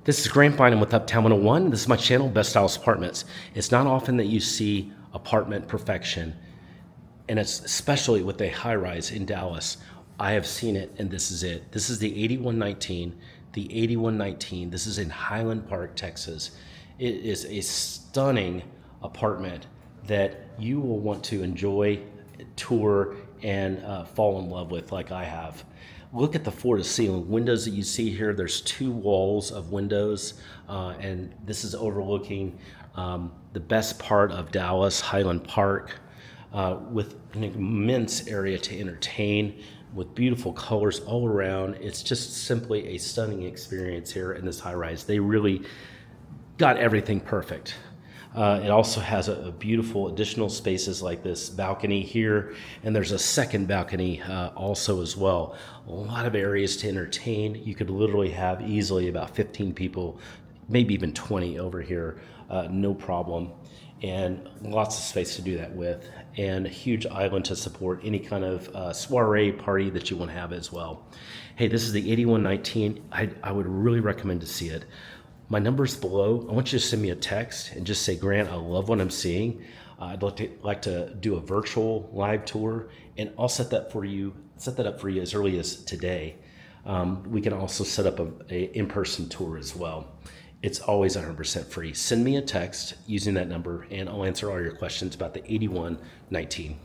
This is Grant Bynum with Uptown 101. This is my channel, Best Styles Apartments. It's not often that you see apartment perfection, and it's especially with a high rise in Dallas. I have seen it, and this is it. This is the 8119. The 8119. This is in Highland Park, Texas. It is a stunning apartment that you will want to enjoy, tour, and fall in love with like I have. Look at the floor to ceiling windows that you see here. There's two walls of windows, and this is overlooking the best part of Dallas, Highland Park, with an immense area to entertain, with beautiful colors all around. It's just simply a stunning experience here in this high rise. They really got everything perfect. It also has a beautiful additional spaces like this balcony here, and there's a second balcony also as well. A lot of areas to entertain. You could literally have easily about 15 people, maybe even 20 over here, no problem. And lots of space to do that with, and a huge island to support any kind of soiree party that you want to have as well. Hey, this is the 8119. I would really recommend to see it. My number's below. I want you to send me a text and just say, Grant, I love what I'm seeing. I'd like to do a virtual live tour, and I'll set that up for you as early as today. We can also set up a in-person tour as well. It's always 100% free. Send me a text using that number, and I'll answer all your questions about the 8119.